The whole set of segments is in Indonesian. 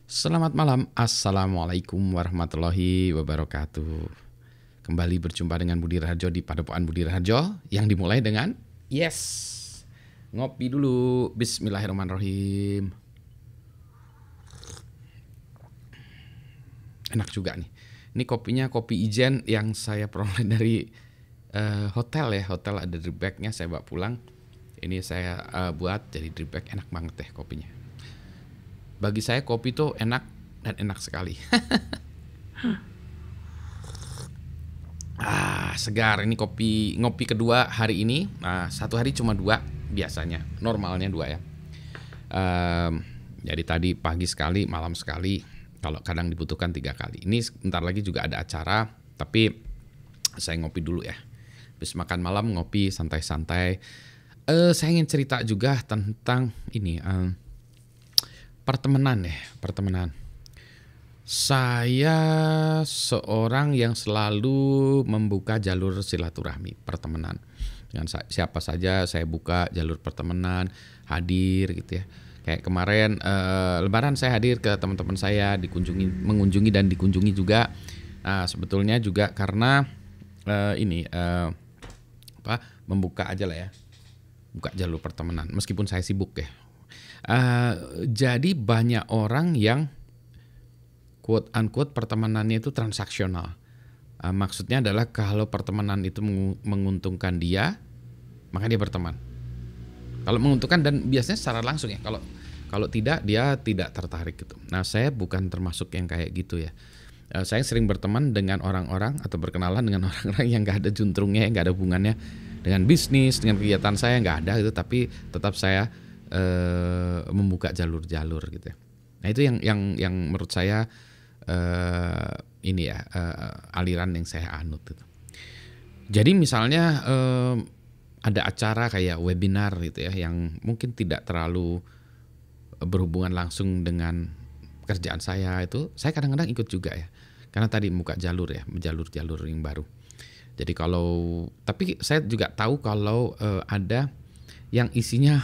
Selamat malam, Assalamualaikum warahmatullahi wabarakatuh. Kembali berjumpa dengan Budi Raharjo di Padepokan Budi Raharjo yang dimulai dengan yes. Ngopi dulu, bismillahirrahmanirrahim. Enak juga nih. Ini kopinya kopi Ijen yang saya peroleh dari hotel ya. Hotel ada drip bagnya, saya bawa pulang. Ini saya buat jadi drip bag, enak banget deh kopinya. Bagi saya kopi tuh enak dan enak sekali. Segar. Ini ngopi kedua hari ini. Satu hari cuma 2 biasanya. Normalnya 2 ya. Jadi tadi pagi sekali, malam sekali. Kalau kadang dibutuhkan 3 kali. Ini bentar lagi juga ada acara. Tapi saya ngopi dulu ya. Habis makan malam ngopi santai-santai. Saya ingin cerita juga tentang ini. Pertemanan. Saya seorang yang selalu membuka jalur silaturahmi pertemanan. Dengan siapa saja saya buka jalur pertemanan, hadir gitu ya. Kayak kemarin Lebaran saya hadir ke teman-teman saya, mengunjungi dan dikunjungi juga. Sebetulnya juga karena membuka aja lah ya. Buka jalur pertemanan meskipun saya sibuk ya. Jadi banyak orang yang quote unquote pertemanannya itu transaksional. Maksudnya adalah kalau pertemanan itu menguntungkan dia, maka dia berteman. Kalau menguntungkan dan biasanya secara langsung ya. Kalau tidak dia tidak tertarik gitu. Nah saya bukan termasuk yang kayak gitu ya. Saya sering berteman dengan orang-orang atau berkenalan dengan orang-orang yang nggak ada juntrungnya, nggak ada hubungannya dengan bisnis, dengan kegiatan saya nggak ada gitu. Tapi tetap saya membuka jalur-jalur gitu ya. Nah itu yang menurut saya aliran yang saya anut gitu. Jadi misalnya ada acara kayak webinar gitu ya yang mungkin tidak terlalu berhubungan langsung dengan pekerjaan saya, itu saya kadang-kadang ikut juga ya. Karena tadi membuka jalur yang baru. Jadi tapi saya juga tahu kalau ada yang isinya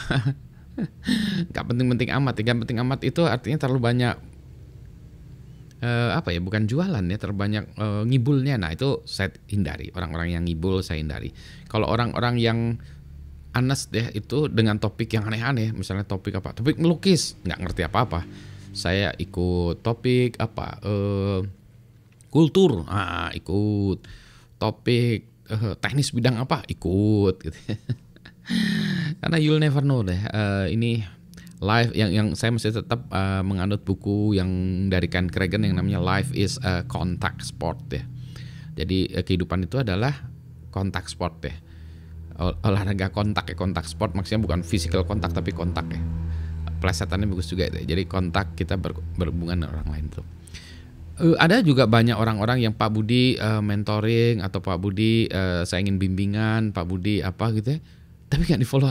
nggak penting-penting amat. Yang penting amat itu artinya terlalu banyak bukan jualan ya, terlalu banyak ngibulnya. Nah itu saya hindari. Orang-orang yang ngibul saya hindari. Kalau orang-orang yang honest deh itu dengan topik yang aneh-aneh, misalnya topik melukis, nggak ngerti apa-apa, saya ikut topik kultur, ikut topik teknis bidang apa, ikut gitu. Karena you'll never know deh. Ini life yang saya masih tetap menganut buku yang dari Ken Kragen yang namanya Life is a Contact Sport ya. Jadi kehidupan itu adalah kontak sport ya. Olahraga kontak sport maksudnya bukan physical kontak tapi kontak ya. Plesetannya bagus juga itu. Jadi kontak kita berhubungan dengan orang lain tuh. Ada juga banyak orang-orang yang Pak Budi mentoring atau Pak Budi saya ingin bimbingan, Pak Budi apa gitu ya. Tapi nggak di follow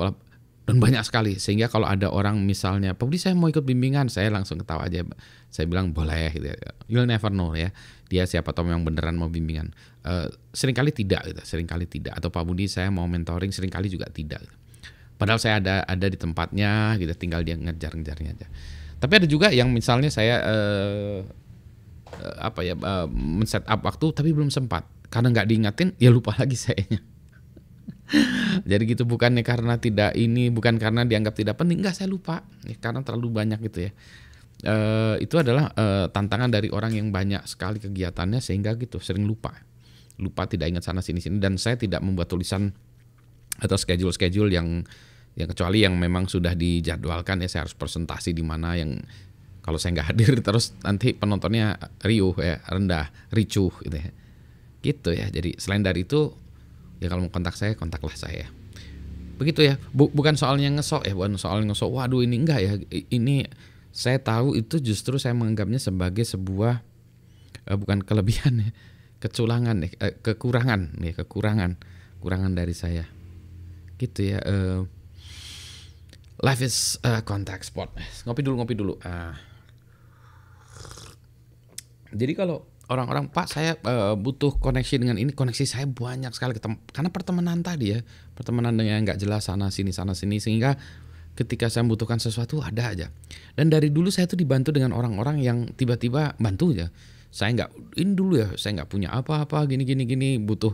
up, dan banyak sekali sehingga kalau ada orang misalnya Pak Budi saya mau ikut bimbingan, saya langsung ketawa aja, saya bilang boleh gitu ya. You'll never know ya, dia siapa tahu memang beneran mau bimbingan. Seringkali tidak atau Pak Budi saya mau mentoring, seringkali juga tidak gitu. Padahal saya ada di tempatnya gitu, tinggal dia ngejar-ngejarnya aja. Tapi ada juga yang misalnya saya men-set up waktu tapi belum sempat karena nggak diingatin, ya lupa lagi sayanya. Jadi gitu, bukan karena dianggap tidak penting, enggak, saya lupa karena terlalu banyak gitu ya. Itu adalah tantangan dari orang yang banyak sekali kegiatannya sehingga gitu sering lupa tidak ingat sana sini, dan saya tidak membuat tulisan atau schedule yang kecuali yang memang sudah dijadwalkan ya, saya harus presentasi di mana, yang kalau saya nggak hadir terus nanti penontonnya riuh ya, ricuh gitu ya. Gitu ya. Jadi selain dari itu ya kalau mau kontak saya, kontaklah saya. Begitu ya. Bukan soalnya ngesok ya, waduh ini enggak ya. Ini saya tahu itu justru saya menganggapnya sebagai sebuah bukan kelebihan ya, kecurangan ya, kekurangan dari saya. Gitu ya. Life is a contact sport. Ngopi dulu. Jadi kalau orang-orang, Pak saya butuh koneksi dengan ini, koneksi saya banyak sekali karena pertemanan tadi ya, pertemanan yang nggak jelas sana sini sehingga ketika saya membutuhkan sesuatu ada aja. Dan dari dulu saya tuh dibantu dengan orang-orang yang tiba-tiba bantu ya. Saya nggak, ini dulu ya, saya nggak punya apa-apa, gini, butuh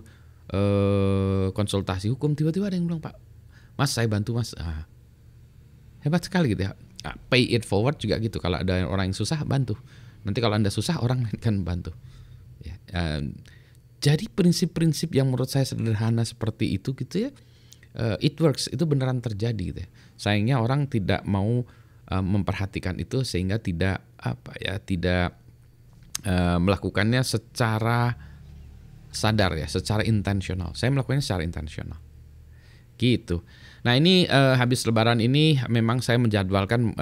konsultasi hukum, tiba-tiba ada yang bilang, Pak, Mas saya bantu Mas. Hebat sekali gitu ya. Pay it forward juga gitu. Kalau ada orang yang susah, bantu. Nanti kalau Anda susah, orang lain kan bantu. Ya, jadi prinsip-prinsip yang menurut saya sederhana seperti itu gitu ya, it works, itu beneran terjadi gitu ya. Sayangnya orang tidak mau memperhatikan itu sehingga tidak melakukannya secara sadar ya, secara intensional. Saya melakukannya secara intensional. Gitu. Nah ini habis Lebaran ini memang saya menjadwalkan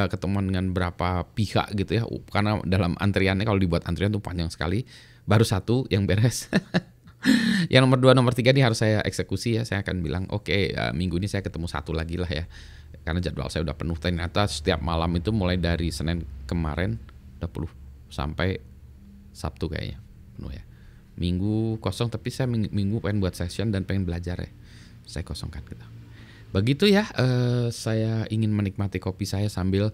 ketemuan dengan berapa pihak gitu ya, karena dalam antriannya kalau dibuat antrian tuh panjang sekali. Baru satu yang beres. Yang nomor 2, nomor 3 ini harus saya eksekusi ya. Saya akan bilang oke, minggu ini saya ketemu satu lagi lah ya, karena jadwal saya udah penuh. Ternyata setiap malam itu mulai dari Senin kemarin udah penuh sampai Sabtu kayaknya penuh ya. Minggu kosong, tapi saya minggu pengen buat session dan pengen belajar ya, saya kosongkan gitu. Begitu ya, saya ingin menikmati kopi saya sambil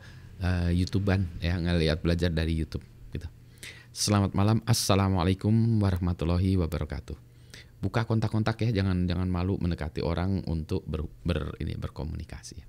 YouTubean ya, ngelihat belajar dari YouTube gitu. Selamat malam, assalamualaikum warahmatullahi wabarakatuh. Buka kontak-kontak ya, jangan malu mendekati orang untuk berkomunikasi.